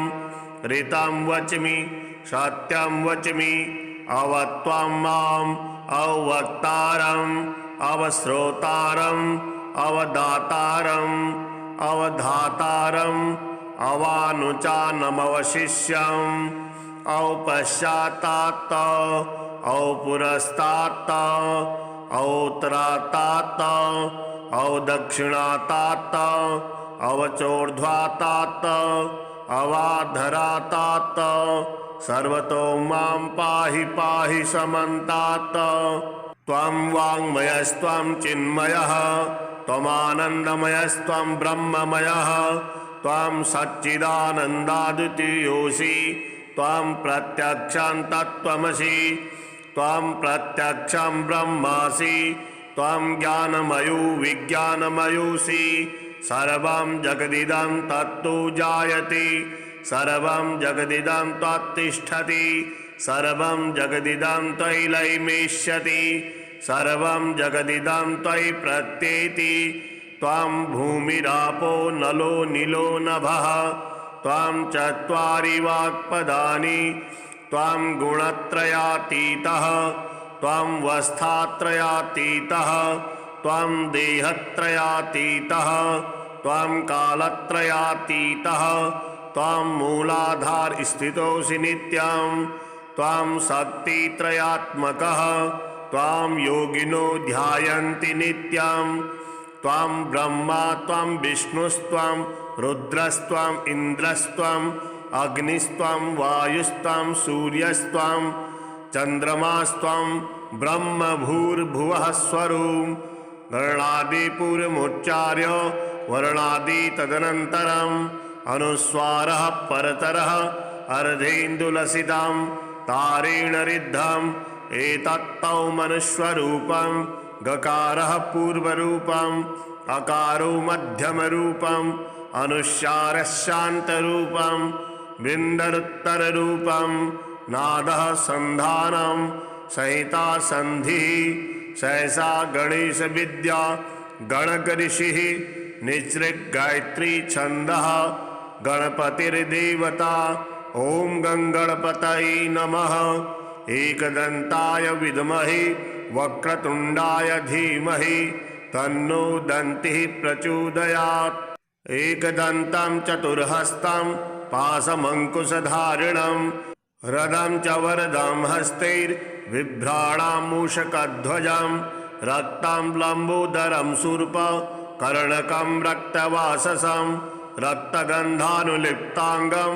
ऋतं वच्मि सत्यं वच्मि अवत्वं माम् अवक्तारम् अवश्रोतारम् अवदातारम् अवधातारम् अवानुचानमवशिष्यम् औपश्चात्तात् औपुरस्तात् औत्तरात्तात् औदक्षिणात्तात् अवचोर्ध्वात्तात् अवाधरात्तात् सर्वतो मां पाहि पाहि समन्तात्। त्वं वाङ्मयस्त्वं चिन्मयः त्वमानन्दमयस्त्वं ब्रह्ममयः त्वं सच्चिदानन्दाद्वितीयोऽसि त्वं प्रत्यक्षं तत्त्वमसि त्वं प्रत्यक्षं ब्रह्मासि त्वं ज्ञानमयो विज्ञानमयोऽसि सर्वं जगदिदं तत्तु जायते सर्वं जगदिदं त्वत्तिष्ठति सर्वं जगदिदं त्वयि लयमेष्यति सर्वं जगदिदं त्वयि प्रत्येति त्वं भूमिरापो नलो नीलो नभः त्वं चत्वारि वाक्पदानि त्वं गुणत्रयातीतः त्वं वस्थात्रयातीतः त्वं देहत्रयातीतः त्वं कालत्रयातीतः त्वं मूलाधार स्थितोऽसि नित्यं त्वं शक्तित्रयात्मकः त्वं योगिनो ध्यायन्ति नित्यं त्वं ब्रह्मा त्वं विष्णुस्त्वं रुद्रस्त्वं इन्द्रस्त्वं अग्निस्त्वं वायुस्त्वं सूर्यस्त्वं चन्द्रमास्त्वं ब्रह्म भूर्भुवः स्वरूपं वर्णादिपूर्वमुच्चार्य वर्णादि तदनन्तरम् अनुस्वारः परतरः अर्धेन्दुलसितं तारेण रिद्धम् एतत्तौ मनुष्यरूपं गकारः पूर्वरूपम् अकारो मध्यमरूपम् अनुस्वारः शान्तरूपं बिन्दरुत्तररूपं नादः सन्धानं संहिता संधिः सहसा गणेश विद्या गणकऋषिः निसृगायत्री छन्दः गणपतिर्देवता ओम गंगणपतये नमः। एकदंताय विद्महे वक्रतुंडाय धीमहि तन्नो दन्तिः प्रचोदयात्। एकदन्तं चतुर्हस्तं पाशमङ्कुशधारिणं रदं च वरदं हस्तैर्बिभ्राणां मूषकध्वजं रक्तं लम्बोदरं शूर्प कर्णकं रक्तवाससं रक्तगन्धानुलिप्ताङ्गं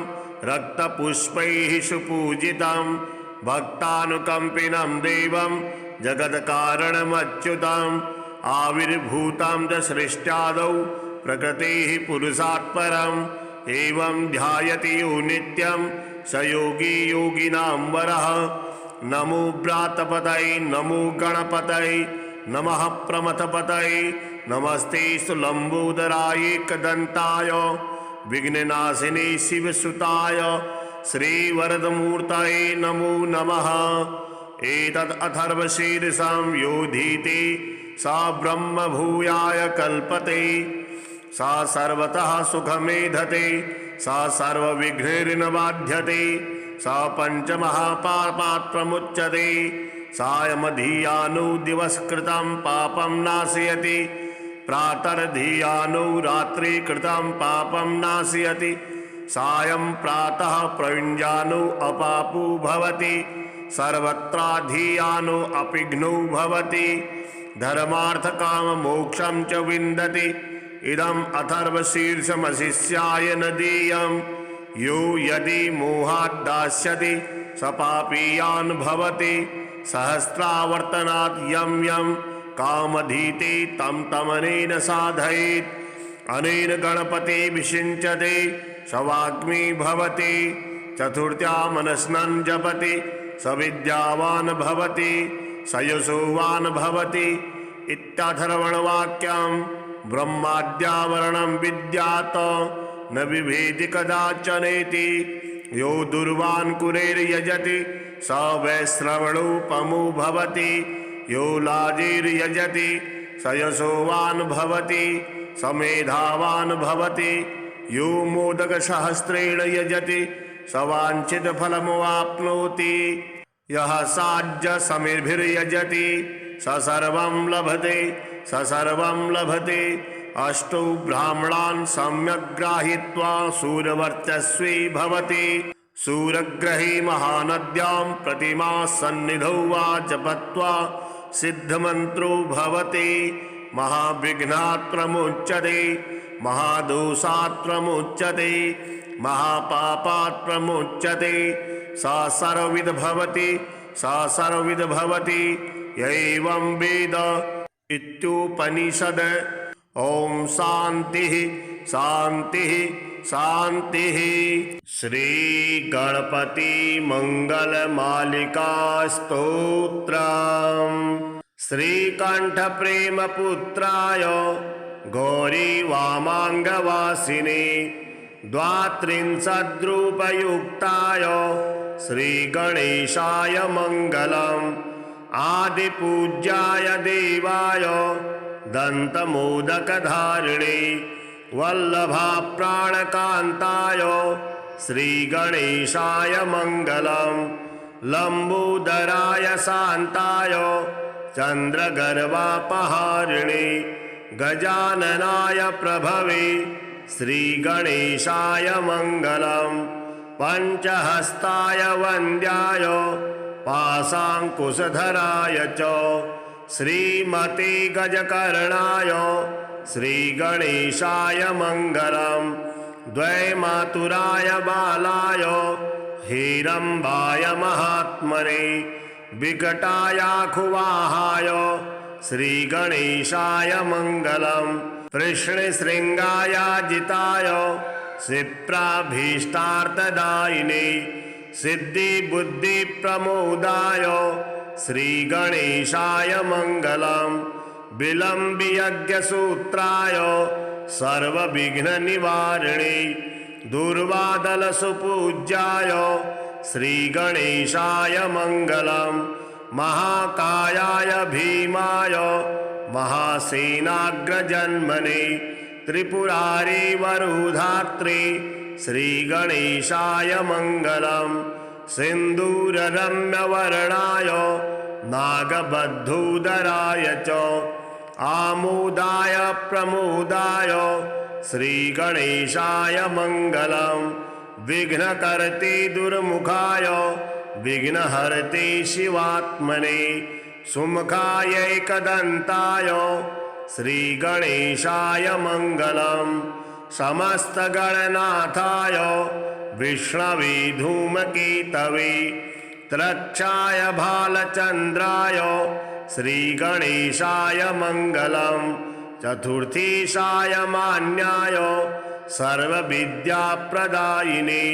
रक्तपुष्पैः सुपूजितं भक्तानुकम्पिनं देवं जगत्कारणमच्युतम् आविर्भूतं च सृष्ट्यादौ प्रकृतेः पुरुषात् परम् एवं ध्यायति यो नित्यं स योगी योगिनां वरः। नमो व्रातपतये नमो गणपतये नमः प्रमथपतये नमस्ते सुलम्बोदराय एकदन्ताय विघ्ननाशिने शिवसुताय श्रीवरदमूर्तये नमो नमः। एतद् अथर्वशीर्षं योधीति स ब्रह्म भूयाय कल्पते सा सर्वतः सुखमेधते सा सर्वविघ्नैर्न बाध्यते सा पञ्चमहापापात् प्रमुच्यते सायमधियानु दिवसकृतं पापं नाशयति प्रातर्धियानु रात्रिकृतं पापं नाशयति सायं प्रातः प्रयुञ्जानु अपापो भवति सर्वत्राधियानु अपिघ्नो भवति धर्मार्थकाममोक्षं च विन्दति इदम् अथर्वशीर्षमशिष्याय न देयं यो यदि मोहात् दास्यति स पापीयान् भवति सहस्रावर्तनात् यं यं कामधीते तं तमनेन साधयेत् अनेन गणपति विषिञ्चते स वाग्मी भवति चतुर्थ्या मनस्नन् जपति स विद्यावान् भवति स यशोवान् भवति इत्याथर्वणवाक्यं ब्रह्माद्यावरणं विद्यात् न बिभेति कदाचनेति यो दुर्वान् कुरेर्यजति स वैश्रवणोपमो भवति यो लाजिर्यजति स यशोवान् भवति स मेधावान् भवति यो मोदकसहस्रेण यजति स वाञ्छितफलमवाप्नोति यः साज्यसमिभिर्यजति स सर्वं लभते स सर्वं लभते अष्टौ ब्राह्मणान् सम्यक् गृहीत्वा सूरवर्चस्वी भवति सूरग्रही महानद्यां प्रतिमा सन्निधौ वा जपत्वा सिद्धमन्त्रो भवति महाविघ्नात् प्रमुच्यते महादोषात् प्रमुच्यते महापापात् प्रमुच्यते सा सर्वविद भवति सा सर्वविद भवति एवं वेद इत्युपनिषद। ओम शांति शांति शांति। श्री गणपति मंगल मालिका स्तोत्रम्। श्रीकंठ प्रेम पुत्राय गौरी वामांगवासिने द्वात्रिंशद्रूपयुक्ताय श्री गणेशाय मंगलम्। आदिपूज्याय देवाय दन्तमोदकधारिणे वल्लभा प्राणकान्ताय श्री गणेशाय मंगलम्। लंबोदराय शान्ताय चन्द्रगर्वापहारिणे गजाननाय प्रभवे श्री गणेशाय मंगलम्। पंचहस्ताय वन्द्याय पाशांकुशधराय च श्रीमते गजकर्णाय श्री गणेशाय मंगलम्। द्वैमातुराय बालाय हिरम्बाय महात्मने विकटायाखुवाहाय श्री गणेशाय मंगलम्। कृष्णशृङ्गायाजिताय क्षिप्राभीष्टार्थदायिने सिद्धिबुद्धिप्रमोदाय श्री गणेशाय मंगलम्। विलम्बियज्ञसूत्राय सर्वविघ्ननिवारिणे दुर्वादलसुपूज्याय श्री गणेशाय मंगलम्। महाकायाय भीमाय महासेनाग्रजन्मने त्रिपुरारी वरुधात्री श्री गणेशाय मंगलम्। सिन्दूररम्यवर्णाय नागबद्धूदराय च आमोदाय प्रमोदाय श्री गणेशाय मंगलम्। विघ्नकर्ते दुर्मुखाय विघ्नहर्ते शिवात्मने सुमुखायैकदन्ताय श्री गणेशाय मंगलम्। समस्तगणनाथाय विष्णवे धूमकेतवे त्रक्षाय भालचन्द्राय श्री गणेशाय मंगलम्। चतुर्थीशाय मान्याय सर्वविद्याप्रदायिने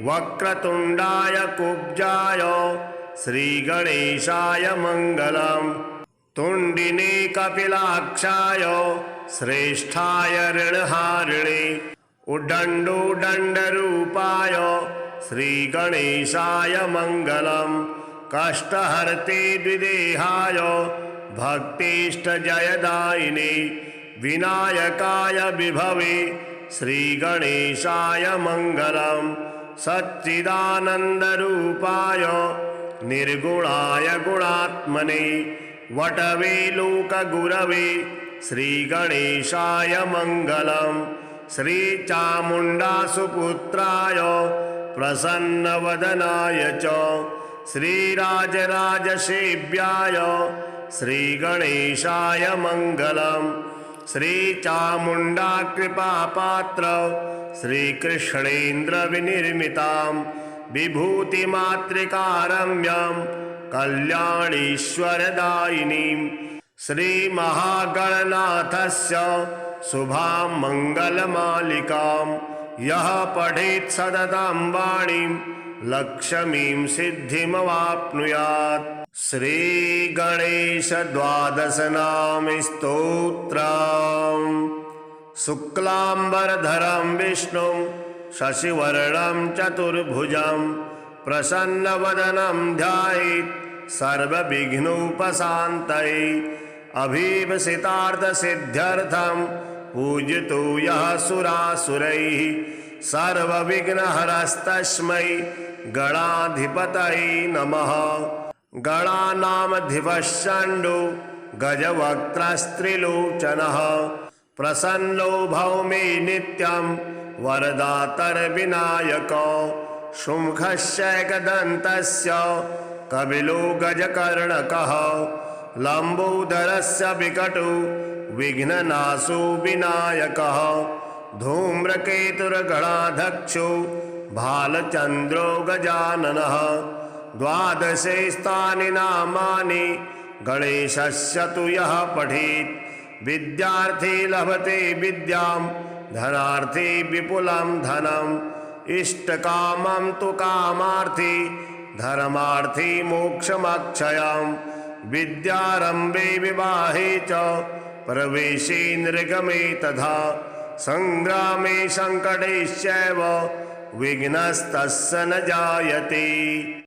वक्रतुण्डाय कुब्जाय श्री गणेशाय मंगलम्। तुण्डिने कपिलाक्षाय श्रेष्ठाय ऋणहारिणे उद्दण्डोदण्डरूपाय श्री गणेशाय मंगलम्। कष्टहर्ते द्विदेहाय भक्तिष्टजयदायिने विनायकाय विभवे श्रीगणेशाय मङ्गलम् सच्चिदानन्दरूपाय निर्गुणाय गुणात्मने वटवे लोकगुरवे श्रीगणेशाय मङ्गलम् श्रीचामुण्डासुपुत्राय प्रसन्नवदनाय च श्रीराजराजसेव्याय श्रीगणेशाय मङ्गलम् श्रीचामुण्डा कृपापात्र श्रीकृष्णेन्द्रविनिर्मितां विभूतिमातृकारम्यं कल्याणीश्वरदायिनीं श्रीमहागणनाथस्य शुभां मङ्गलमालिकां यः पठेत् सततं वाणीं लक्ष्मीं सिद्धिमवाप्नुयात्। श्रीगणेश द्वादशनाम स्तोत्रम्। शुक्लाम्बरधरं विष्णुं शशिवर्णं चतुर्भुजं प्रसन्नवदनं ध्यायेत् सर्वविघ्नोपशान्तये अभीप्सितार्थसिद्ध्यर्थं पूजतो यः सुरासुरैः सर्वविघ्नहरस्तस्मै गणाधिपतये नमः। गणानामधिपश्चण्डो गजवक्त्रस्त्रिलोचनः प्रसन्नो भव मे नित्यं वरदातर्विनायको शुम्भस्यैकदन्तस्य कपिलो गजकर्णकः लम्बोदरस्य विकटो विघ्ननाशो विनायकः धूम्रकेतुर्गणाध्यक्षो भालचन्द्रो गजाननः। द्वादशे स्थानि नामानि गणेशस्य तु यः पठेत् विद्यार्थी लभते विद्यां धनार्थी विपुलं धनम् इष्टकामं तु कामार्थी धर्मार्थी मोक्षमक्षयम् विद्यारम्भे विवाहे च प्रवेशे निर्गमे तथा संग्रामे संकटेश्चैव विघ्नस्तस्य न जायते।